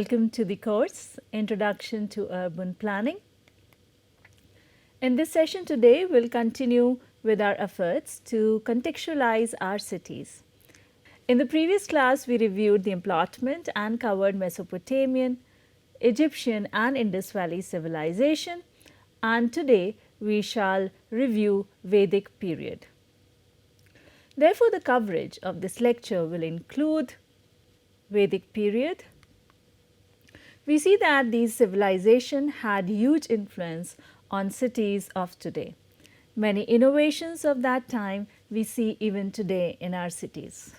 Welcome to the course Introduction to Urban Planning. In this session today, we'll continue with our efforts to contextualize our cities. In the previous class, we reviewed the emplotment and covered Mesopotamian, Egyptian and Indus Valley civilization, and today we shall review Vedic period. Therefore, the coverage of this lecture will include Vedic period. We see that these civilizations had huge influence on cities of today. Many innovations of that time we see even today in our cities.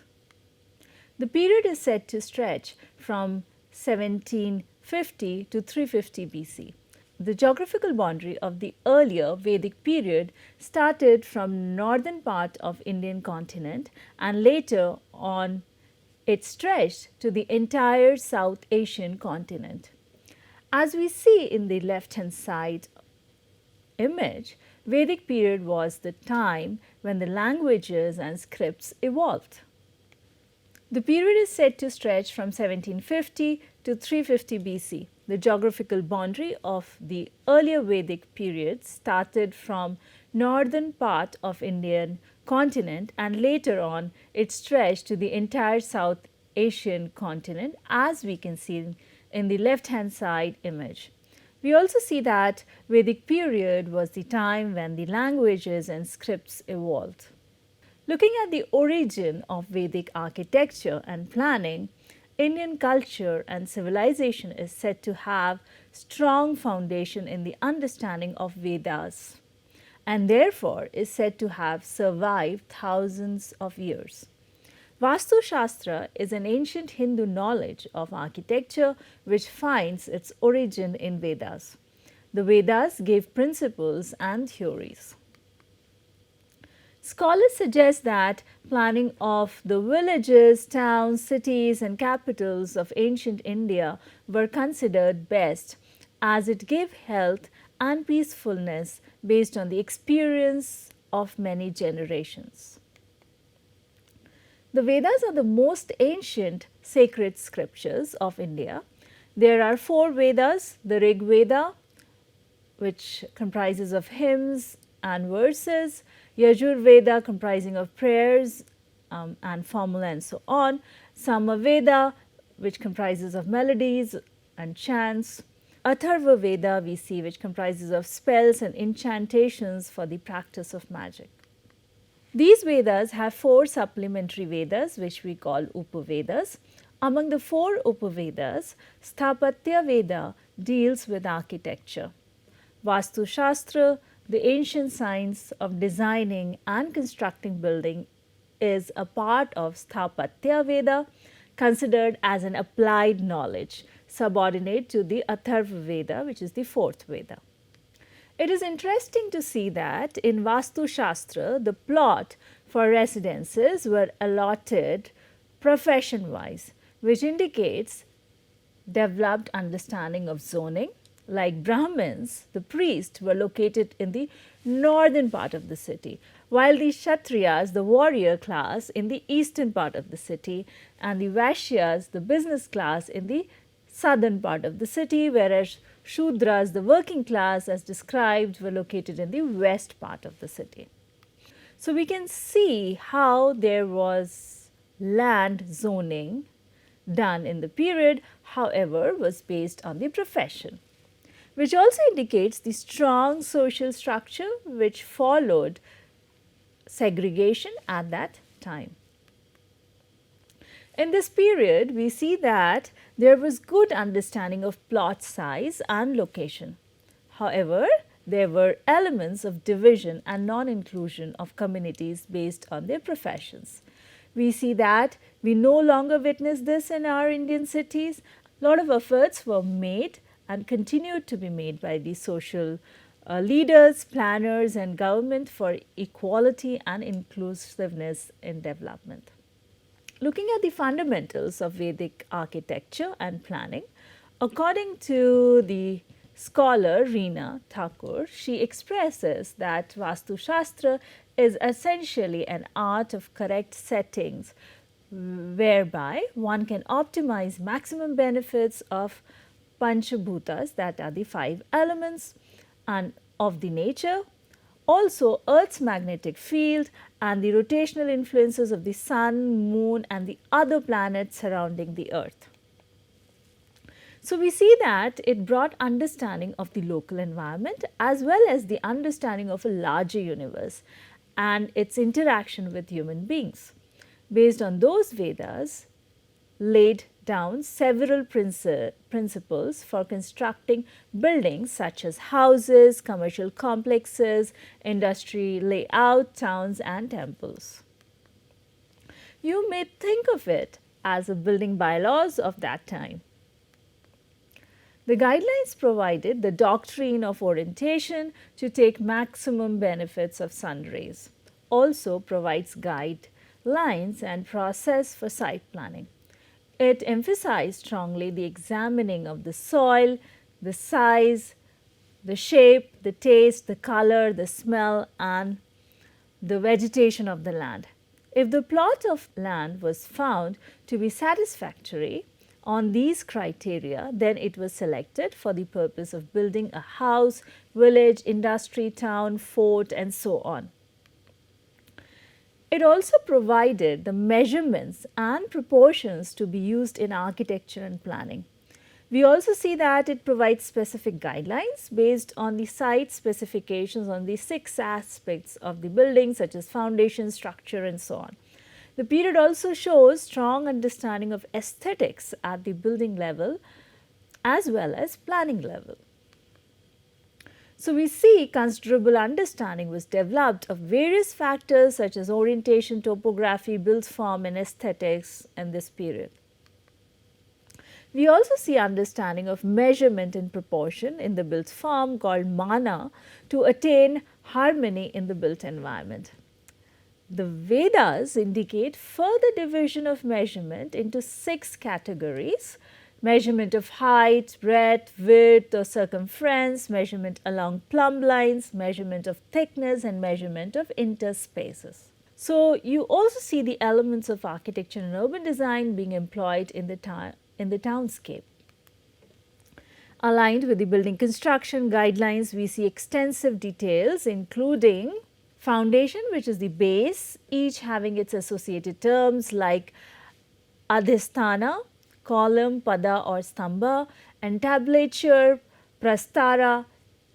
The period is said to stretch from 1750 to 350 BC. The geographical boundary of the earlier Vedic period started from northern part of Indian continent and later on it stretched to the entire South Asian continent. As we see in the left hand side image, Vedic period was the time when the languages and scripts evolved. The period is said to stretch from 1750 to 350 BC. The geographical boundary of the earlier Vedic period started from northern part of Indian continent and later on it stretched to the entire South Asian continent, as we can see in the left hand side image. We also see that Vedic period was the time when the languages and scripts evolved. Looking at the origin of Vedic architecture and planning, Indian culture and civilization is said to have strong foundation in the understanding of Vedas and therefore is said to have survived thousands of years. Vastu Shastra is an ancient Hindu knowledge of architecture which finds its origin in Vedas. The Vedas gave principles and theories. Scholars suggest that planning of the villages, towns, cities and capitals of ancient India were considered best as it gave health and peacefulness based on the experience of many generations. The Vedas are the most ancient sacred scriptures of India. There are 4 Vedas: the Rig Veda, which comprises of hymns and verses, Yajur Veda comprising of prayers and formula and so on, Sama Veda which comprises of melodies and chants, Atharva Veda we see which comprises of spells and incantations for the practice of magic. These Vedas have 4 supplementary Vedas which we call Upavedas. Among the 4 Upavedas, Sthapatya Veda deals with architecture. Vastu Shastra, the ancient science of designing and constructing building, is a part of Sthapatya Veda, considered as an applied knowledge, subordinate to the Atharva Veda, which is the 4th Veda. It is interesting to see that in Vastu Shastra, the plot for residences were allotted profession-wise, which indicates developed understanding of zoning. Like Brahmins, the priests were located in the northern part of the city, while the Kshatriyas, the warrior class, in the eastern part of the city, and the Vaishyas, the business class, in the southern part of the city, whereas Shudras, the working class as described, were located in the west part of the city. So we can see how there was land zoning done in the period, however, was based on the profession, which also indicates the strong social structure which followed segregation at that time. In this period, we see that there was good understanding of plot size and location. However, there were elements of division and non-inclusion of communities based on their professions. We see that we no longer witness this in our Indian cities. A lot of efforts were made and continued to be made by the social leaders, planners and government for equality and inclusiveness in development. Looking at the fundamentals of Vedic architecture and planning, according to the scholar Reena Thakur, she expresses that Vastu Shastra is essentially an art of correct settings whereby one can optimize maximum benefits of Panchabhutas, that are the 5 elements, and of the nature, also Earth's magnetic field and the rotational influences of the Sun, Moon and the other planets surrounding the Earth. So, we see that it brought understanding of the local environment as well as the understanding of a larger universe and its interaction with human beings. Based on those Vedas, laid down several principles for constructing buildings such as houses, commercial complexes, industry layout, towns and temples. You may think of it as a building bylaws of that time. The guidelines provided the doctrine of orientation to take maximum benefits of sun rays. Also provides guidelines and process for site planning. It emphasized strongly the examining of the soil, the size, the shape, the taste, the color, the smell and the vegetation of the land. If the plot of land was found to be satisfactory on these criteria, then it was selected for the purpose of building a house, village, industry, town, fort and so on. It also provided the measurements and proportions to be used in architecture and planning. We also see that it provides specific guidelines based on the site specifications on the 6 aspects of the building such as foundation, structure and so on. The period also shows strong understanding of aesthetics at the building level as well as planning level. So, we see considerable understanding was developed of various factors such as orientation, topography, build form and aesthetics in this period. We also see understanding of measurement and proportion in the built form called mana to attain harmony in the built environment. The Vedas indicate further division of measurement into 6 categories: measurement of height, breadth, width or circumference, measurement along plumb lines, measurement of thickness and measurement of interspaces. So, you also see the elements of architecture and urban design being employed in the townscape. Aligned with the building construction guidelines, we see extensive details including foundation, which is the base, each having its associated terms like adhisthana, column, pada or stamba, entablature, prastara,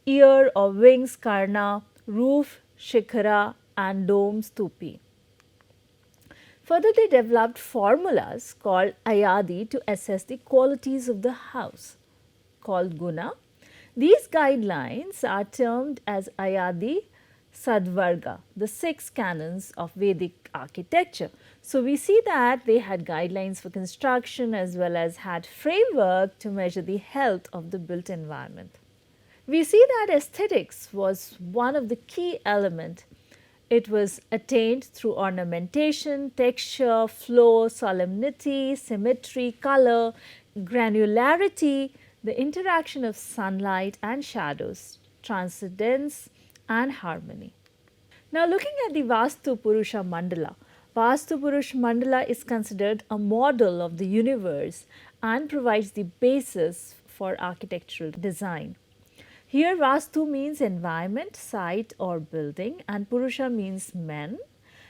ear or wings, karna, roof, shikhara and dome, stupi. Further, they developed formulas called ayadi to assess the qualities of the house called guna. These guidelines are termed as ayadi Sadvarga, the 6 canons of Vedic architecture. So, we see that they had guidelines for construction as well as had framework to measure the health of the built environment. We see that aesthetics was one of the key elements. It was attained through ornamentation, texture, flow, solemnity, symmetry, color, granularity, the interaction of sunlight and shadows, transcendence and harmony. Now, looking at the Vastu Purusa Mandala, Vastu Purusa Mandala is considered a model of the universe and provides the basis for architectural design. Here, Vastu means environment, site or building, and Purusha means men,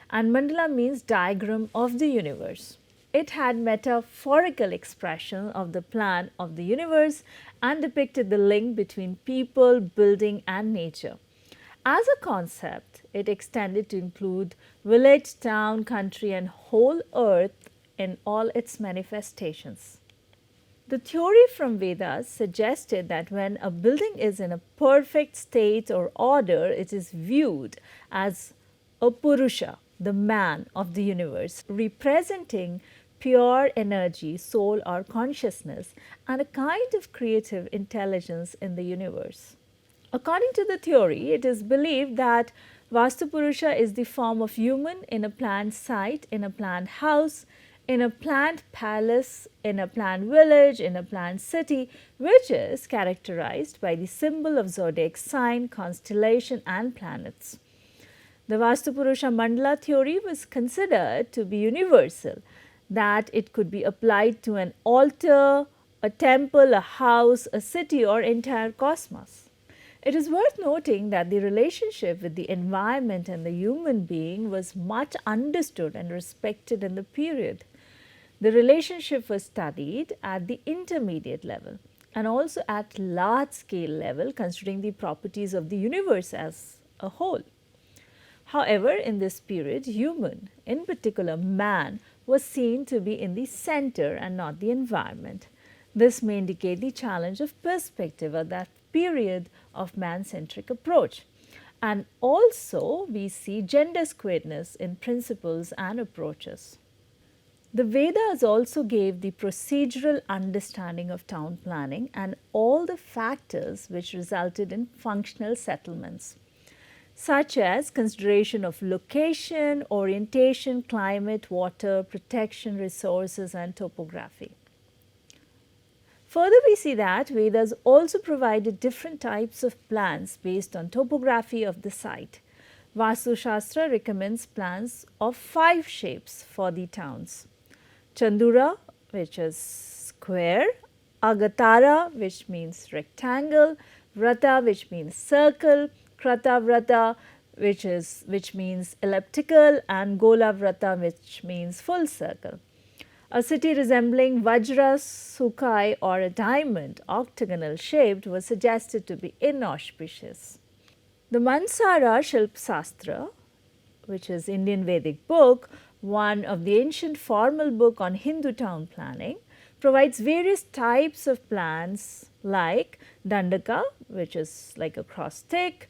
and Mandala means diagram of the universe. It had metaphorical expression of the plan of the universe and depicted the link between people, building and nature. As a concept, it extended to include village, town, country and whole earth in all its manifestations. The theory from Vedas suggested that when a building is in a perfect state or order, it is viewed as a Purusha, the man of the universe, representing pure energy, soul or consciousness and a kind of creative intelligence in the universe. According to the theory, it is believed that Vastu Purusha is the form of human in a planned site, in a planned house, in a planned palace, in a planned village, in a planned city, which is characterized by the symbol of zodiac sign, constellation and planets. The Vastu Purusha Mandala theory was considered to be universal that it could be applied to an altar, a temple, a house, a city, or entire cosmos. It is worth noting that the relationship with the environment and the human being was much understood and respected in the period. The relationship was studied at the intermediate level and also at large scale level, considering the properties of the universe as a whole. However, in this period, human, in particular man, was seen to be in the center and not the environment. This may indicate the challenge of perspective at that period of man-centric approach. And also we see gender squareness in principles and approaches. The Vedas also gave the procedural understanding of town planning and all the factors which resulted in functional settlements, such as consideration of location, orientation, climate, water, protection, resources, and topography. Further, we see that Vedas also provided different types of plans based on topography of the site. Vastu Shastra recommends plans of 5 shapes for the towns: Chandura, which is square; Agatara, which means rectangle; Vrata, which means circle; Krata Vrata, which means elliptical; and Gola Vrata, which means full circle. A city resembling Vajra, Sukai, or a diamond, octagonal shaped, was suggested to be inauspicious. The Manasara Shastra, which is Indian Vedic book, one of the ancient formal book on Hindu town planning, provides various types of plans like Dandaka, which is like a cross stick;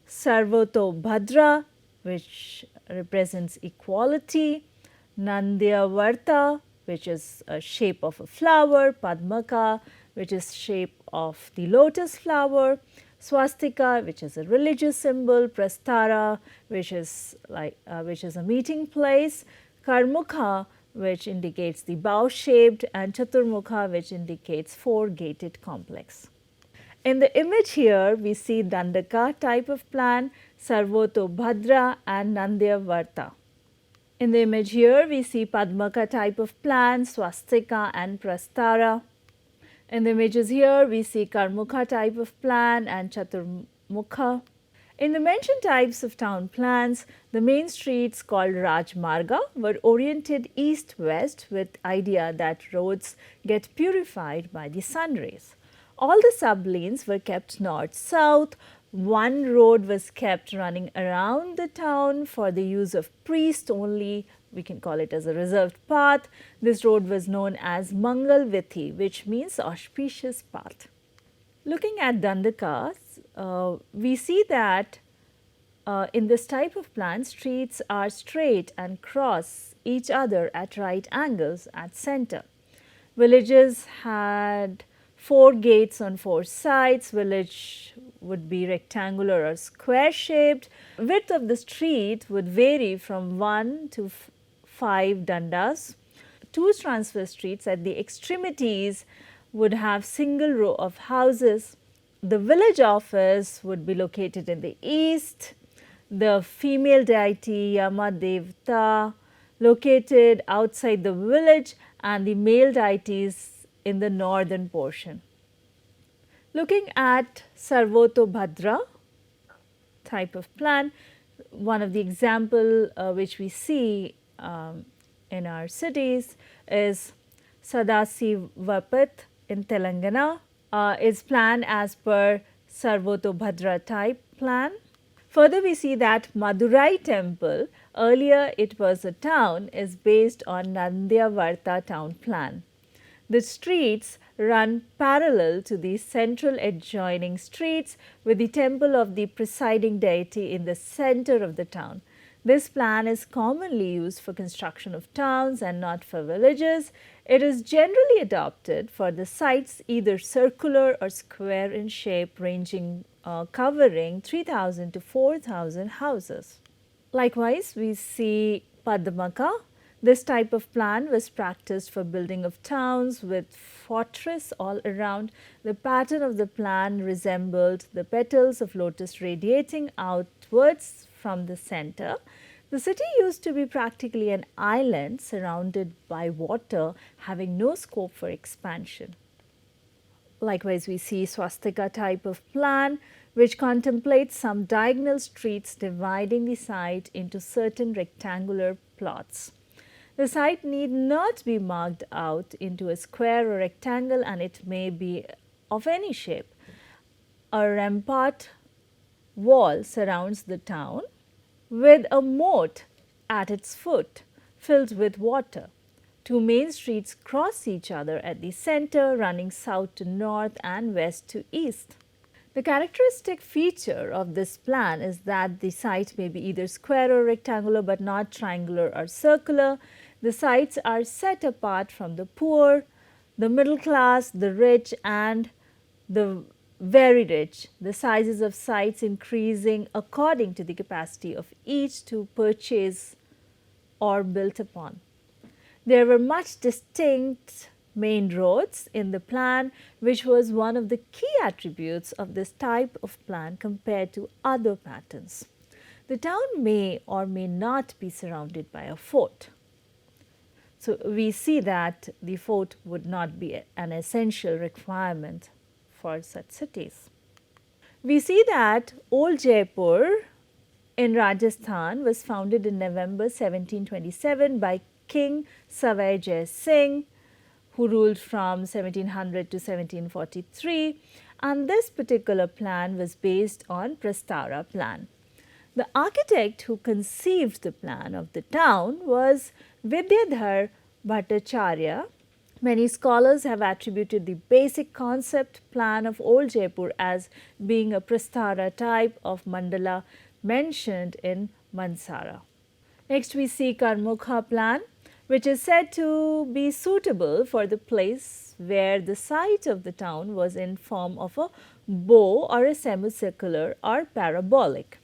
Sarvato Bhadra, which represents equality; Nandyavarta, which is a shape of a flower; Padmaka, which is shape of the lotus flower; Swastika, which is a religious symbol; Prastara, which is a meeting place; Karmukha, which indicates the bow shaped; and Chaturmukha, which indicates 4-gated complex. In the image here, we see Dandaka type of plan, Sarvato Bhadra, and Nandyavarta. In the image here, we see Padmaka type of plan, Swastika, and Prastara. In the images here, we see Karmukha type of plan and Chaturmukha. In the mentioned types of town plans, the main streets called Rajmarga were oriented east-west with idea that roads get purified by the sun rays. All the sub-lanes were kept north-south. One road was kept running around the town for the use of priests only. We can call it as a reserved path. This road was known as Mangal Vithi, which means auspicious path. Looking at Dandakas, we see that in this type of plan, streets are straight and cross each other at right angles at center. Villages had 4 gates on 4 sides. Village would be rectangular or square shaped. Width of the street would vary from 1 to 5 dandas. 2 transverse streets at the extremities would have single row of houses. The village office would be located in the east. The female deity Yama Devta located outside the village, and the male deities in the northern portion. Looking at Sarvato Bhadra type of plan, one of the example which we see in our cities is Sadasivapat in Telangana, is planned as per Sarvato Bhadra type plan. Further, we see that Madurai temple, earlier it was a town, is based on Nandyavarta town plan. The streets run parallel to the central adjoining streets with the temple of the presiding deity in the center of the town. This plan is commonly used for construction of towns and not for villages. It is generally adopted for the sites either circular or square in shape, ranging covering 3,000 to 4,000 houses. Likewise, we see Padmaka. This type of plan was practiced for building of towns with fortress all around. The pattern of the plan resembled the petals of lotus radiating outwards from the center. The city used to be practically an island surrounded by water, having no scope for expansion. Likewise, we see swastika type of plan which contemplates some diagonal streets dividing the site into certain rectangular plots. The site need not be marked out into a square or rectangle, and it may be of any shape. A rampart wall surrounds the town with a moat at its foot filled with water. Two main streets cross each other at the center, running south to north and west to east. The characteristic feature of this plan is that the site may be either square or rectangular, but not triangular or circular. The sites are set apart from the poor, the middle class, the rich, and the very rich, the sizes of sites increasing according to the capacity of each to purchase or built upon. There were much distinct main roads in the plan, which was one of the key attributes of this type of plan compared to other patterns. The town may or may not be surrounded by a fort. So, we see that the fort would not be an essential requirement for such cities. We see that Old Jaipur in Rajasthan was founded in November 1727 by King Savai Jai Singh, who ruled from 1700 to 1743, and this particular plan was based on Prastara plan. The architect who conceived the plan of the town was Vidyadhar Bhattacharya. Many scholars have attributed the basic concept plan of Old Jaipur as being a Prastara type of mandala mentioned in Manasara. Next, we see Chaturmukha plan, which is said to be suitable for the place where the site of the town was in form of a bow or a semicircular or parabolic.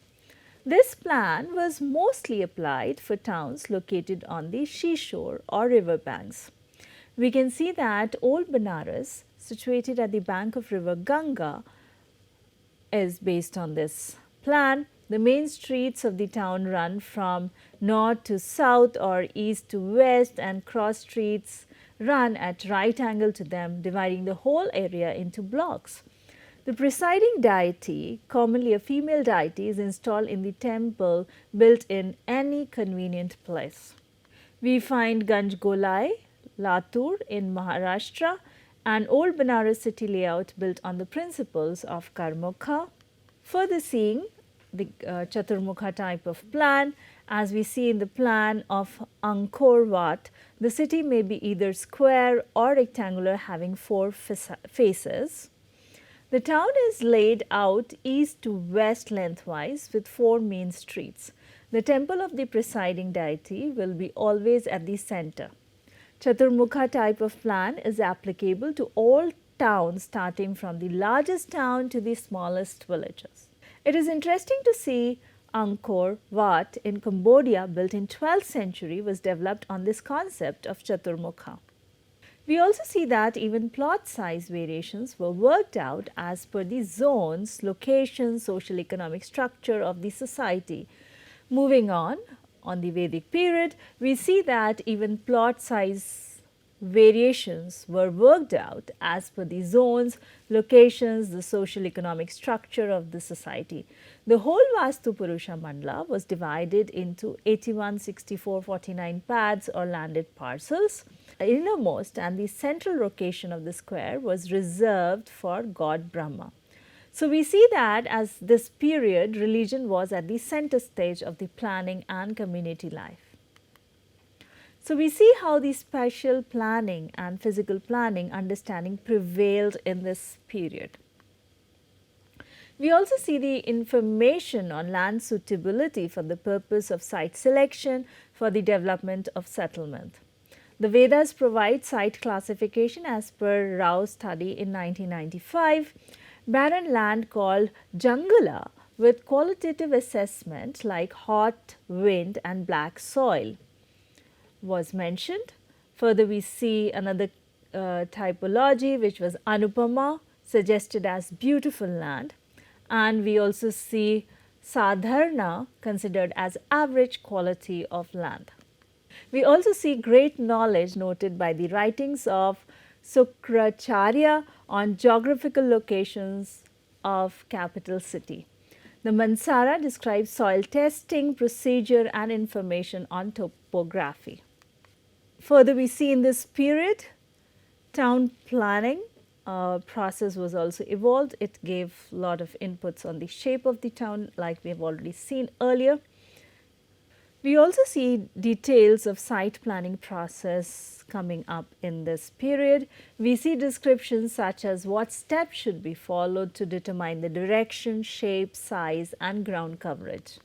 This plan was mostly applied for towns located on the seashore or river banks. We can see that Old Benares, situated at the bank of river Ganga, is based on this plan. The main streets of the town run from north to south or east to west, and cross streets run at right angle to them, dividing the whole area into blocks. The presiding deity, commonly a female deity, is installed in the temple built in any convenient place. We find Ganjgolai, Latur in Maharashtra, an old Benares city layout built on the principles of Chaturmukha. Further seeing the Chaturmukha type of plan, as we see in the plan of Angkor Wat, the city may be either square or rectangular, having four faces. The town is laid out east to west lengthwise with four main streets. The temple of the presiding deity will be always at the center. Chaturmukha type of plan is applicable to all towns starting from the largest town to the smallest villages. It is interesting to see Angkor Wat in Cambodia, built in 12th century, was developed on this concept of Chaturmukha. We also see that even plot size variations were worked out as per the zones, location, social economic structure of the society. Moving on the Vedic period, we see that even plot size variations were worked out as per the zones, locations, the social economic structure of the society. The whole Vastu Purusa Mandala was divided into 81, 64, 49 pads or landed parcels. The innermost and the central location of the square was reserved for God Brahma. So, we see that as this period, religion was at the center stage of the planning and community life. So, we see how the spatial planning and physical planning understanding prevailed in this period. We also see the information on land suitability for the purpose of site selection for the development of settlement. The Vedas provide site classification as per Rao's study in 1995. Barren land called Jangala with qualitative assessment like hot wind and black soil was mentioned. Further, we see another typology which was Anupama, suggested as beautiful land, and we also see sadharna considered as average quality of land. We also see great knowledge noted by the writings of Sukracharya on geographical locations of capital city. The Manasara describes soil testing, procedure and information on topography. Further, we see in this period town planning process was also evolved. It gave a lot of inputs on the shape of the town like we have already seen earlier. We also see details of site planning process coming up in this period. We see descriptions such as what steps should be followed to determine the direction, shape, size and ground coverage.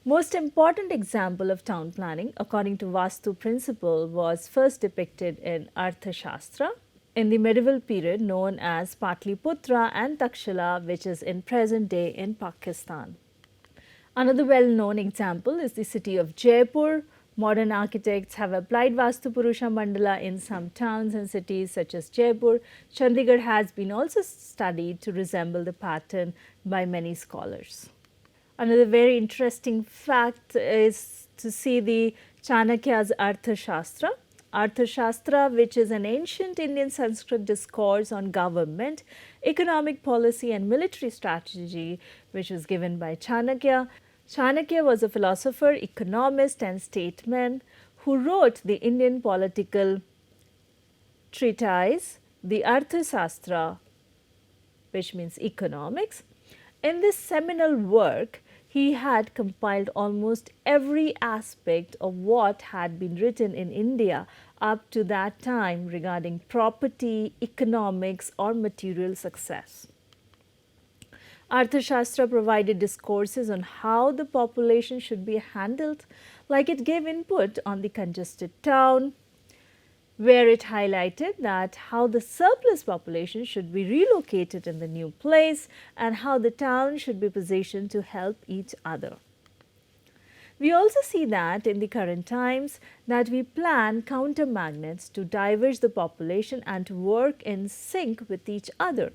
Most important example of town planning according to Vastu principle was first depicted in Arthashastra in the medieval period known as Patliputra and Takshila, which is in present day in Pakistan. Another well-known example is the city of Jaipur. Modern architects have applied Vastu Purusa Mandala in some towns and cities such as Jaipur. Chandigarh has been also studied to resemble the pattern by many scholars. Another very interesting fact is to see the Chanakya's Arthashastra. Arthashastra, which is an ancient Indian Sanskrit discourse on government, economic policy and military strategy, which was given by Chanakya. Chanakya was a philosopher, economist and statesman who wrote the Indian political treatise, the Arthashastra, which means economics. In this seminal work, he had compiled almost every aspect of what had been written in India up to that time regarding property, economics or material success. Arthashastra provided discourses on how the population should be handled, like it gave input on the congested town, where it highlighted that how the surplus population should be relocated in the new place and how the town should be positioned to help each other. We also see that in the current times that we plan countermagnets to diverge the population and to work in sync with each other.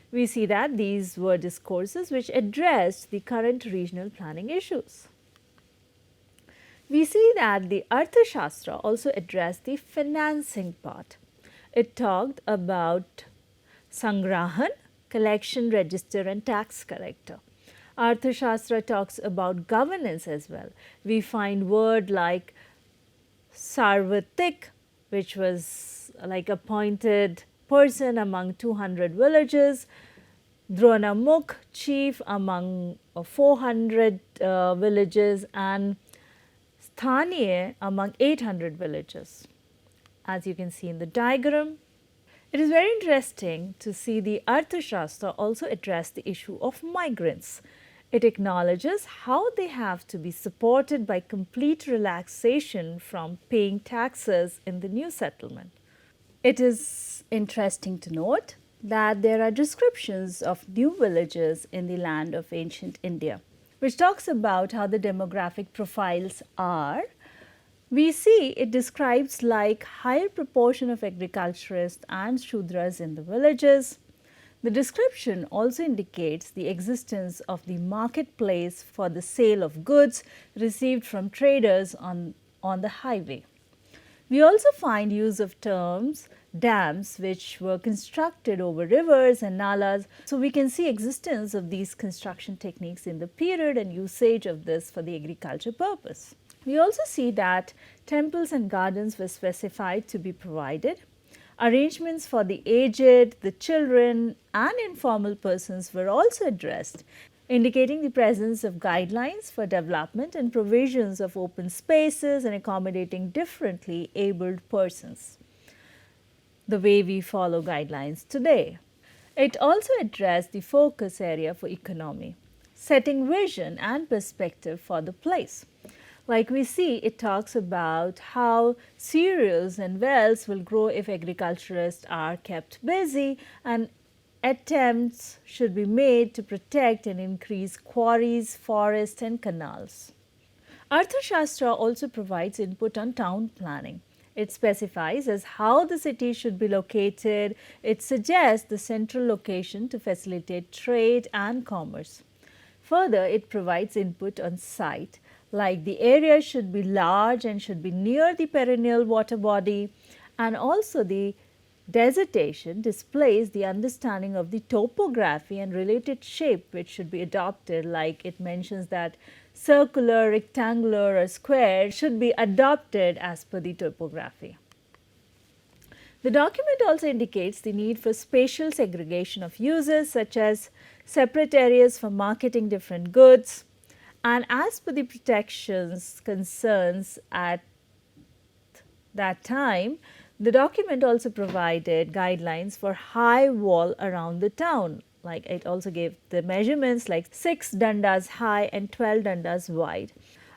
We see that these were discourses which addressed the current regional planning issues. We see that the Arthashastra also addressed the financing part. It talked about Sangrahan, collection, register and tax collector. Arthashastra talks about governance as well. We find word like Sarvatik, which was like appointed person among 200 villages, Dronamukh, chief among 400 villages and Sthaniya among 800 villages. As you can see in the diagram, it is very interesting to see the Arthashastra also address the issue of migrants. It acknowledges how they have to be supported by complete relaxation from paying taxes in the new settlement. It is interesting to note that there are descriptions of new villages in the land of ancient India, which talks about how the demographic profiles are. We see it describes like higher proportion of agriculturists and Shudras in the villages. The description also indicates the existence of the marketplace for the sale of goods received from traders on the highway. We also find use of terms dams which were constructed over rivers and nalas. So, we can see existence of these construction techniques in the period and usage of this for the agriculture purpose. We also see that temples and gardens were specified to be provided. Arrangements for the aged, the children and informal persons were also addressed, indicating the presence of guidelines for development and provisions of open spaces and accommodating differently abled persons, the way we follow guidelines today. It also addressed the focus area for economy, setting vision and perspective for the place. Like we see, it talks about how cereals and wells will grow if agriculturists are kept busy, and attempts should be made to protect and increase quarries, forests and canals. Arthashastra also provides input on town planning. It specifies as how the city should be located. It suggests the central location to facilitate trade and commerce. Further, it provides input on site, like the area should be large and should be near the perennial water body, and also the dissertation displays the understanding of the topography and related shape which should be adopted, like it mentions that circular, rectangular or square should be adopted as per the topography. The document also indicates the need for spatial segregation of uses, such as separate areas for marketing different goods, and as per the protections concerns at that time, the document also provided guidelines for high wall around the town. Like it also gave the measurements like 6 dandas high and 12 dandas wide,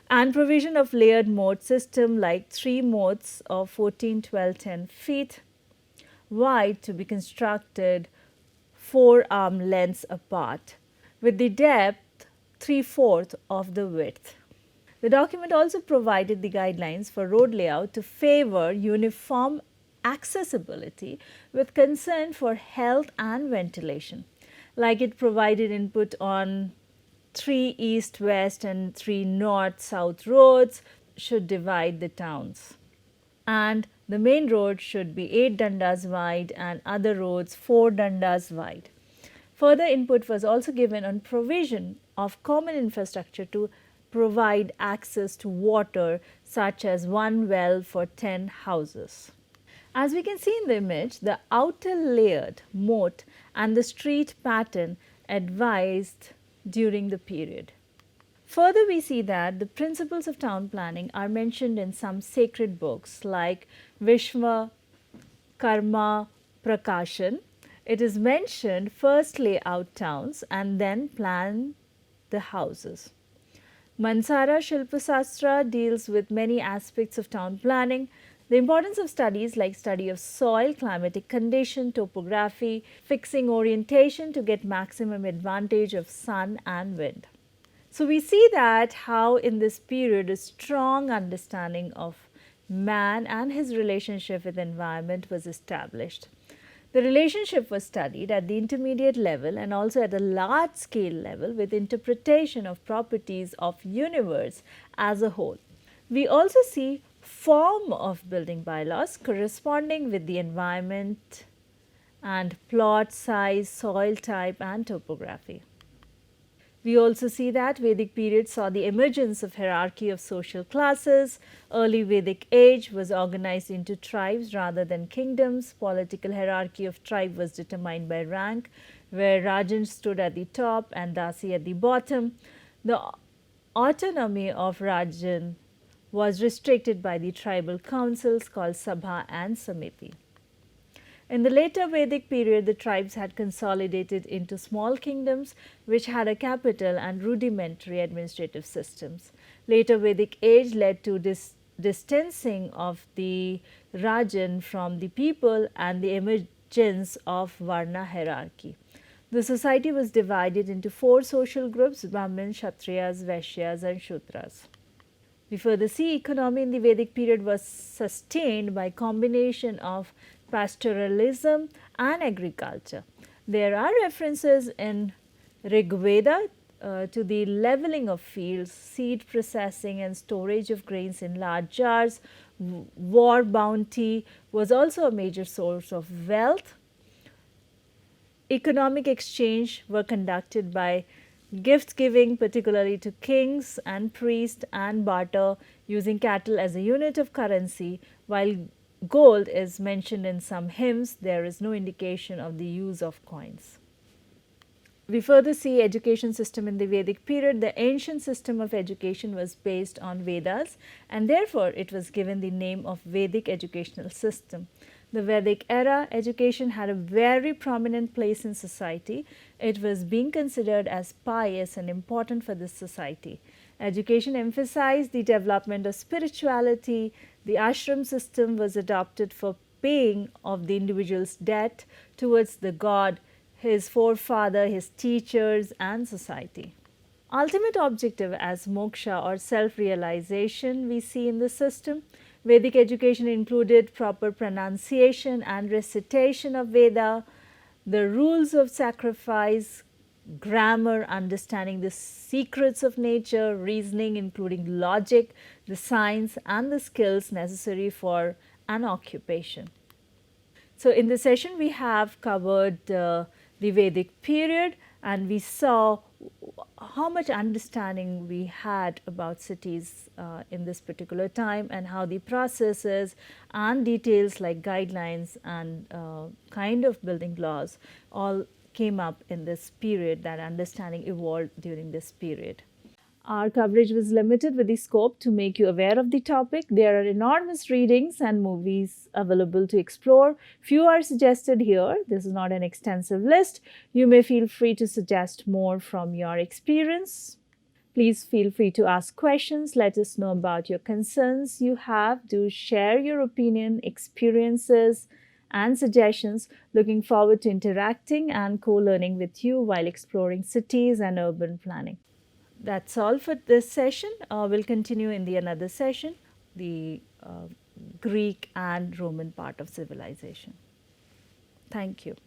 and provision of layered moat system like 3 moats of 14, 12, 10 feet wide to be constructed 4 arm lengths apart, with the depth 3/4 of the width. The document also provided the guidelines for road layout to favor uniform accessibility with concern for health and ventilation. Like it provided input on 3 east west and 3 north south roads should divide the towns, and the main road should be 8 dandas wide and other roads 4 dandas wide. Further input was also given on provision of common infrastructure to provide access to water, such as 1 well for 10 houses. As we can see in the image, the outer layered moat and the street pattern advised during the period. Further, we see that the principles of town planning are mentioned in some sacred books like Vishwa Karma Prakashan. It is mentioned first lay out towns and then plan the houses. Manasara Shilpasastra deals with many aspects of town planning. The importance of studies like study of soil, climatic condition, topography, fixing orientation to get maximum advantage of sun and wind. So, we see that how in this period a strong understanding of man and his relationship with environment was established. The relationship was studied at the intermediate level and also at a large scale level with interpretation of properties of universe as a whole. We also see form of building bylaws corresponding with the environment and plot size, soil type and topography. We also see that Vedic period saw the emergence of hierarchy of social classes. Early Vedic age was organized into tribes rather than kingdoms. Political hierarchy of tribe was determined by rank, where Rajan stood at the top and Dasi at the bottom. The autonomy of Rajan was restricted by the tribal councils called Sabha and Samiti. In the later Vedic period, the tribes had consolidated into small kingdoms which had a capital and rudimentary administrative systems. Later Vedic age led to distancing of the Rajan from the people and the emergence of Varna hierarchy. The society was divided into 4 social groups: Brahmins, Kshatriyas, Vaishyas and Shudras. We further see economy in the Vedic period was sustained by combination of pastoralism and agriculture. There are references in Rig Veda to the leveling of fields, seed processing and storage of grains in large jars. War bounty was also a major source of wealth. Economic exchange were conducted by gift giving, particularly to kings and priests, and barter using cattle as a unit of currency. While gold is mentioned in some hymns, there is no indication of the use of coins. We further see education system in the Vedic period. The ancient system of education was based on Vedas and therefore it was given the name of Vedic educational system. The Vedic era education had a very prominent place in society. It was being considered as pious and important for this society. Education emphasized the development of spirituality. The ashram system was adopted for paying of the individual's debt towards the god, his forefather, his teachers and society. Ultimate objective as moksha or self-realization we see in the system. Vedic education included proper pronunciation and recitation of Veda, the rules of sacrifice, grammar, understanding the secrets of nature, reasoning, including logic, the science, and the skills necessary for an occupation. So, in this session, we have covered the Vedic period, and we saw how much understanding we had about cities in this particular time, and how the processes and details like guidelines and kind of building laws all came up in this period. That understanding evolved during this period. Our coverage was limited with the scope to make you aware of the topic. There are enormous readings and movies available to explore. Few are suggested here. This is not an extensive list. You may feel free to suggest more from your experience. Please feel free to ask questions. Let us know about your concerns you have. Do share your opinion, experiences, and suggestions. Looking forward to interacting and co-learning with you while exploring cities and urban planning. That's all for this session. We'll continue in the another session, the Greek and Roman part of civilization. Thank you.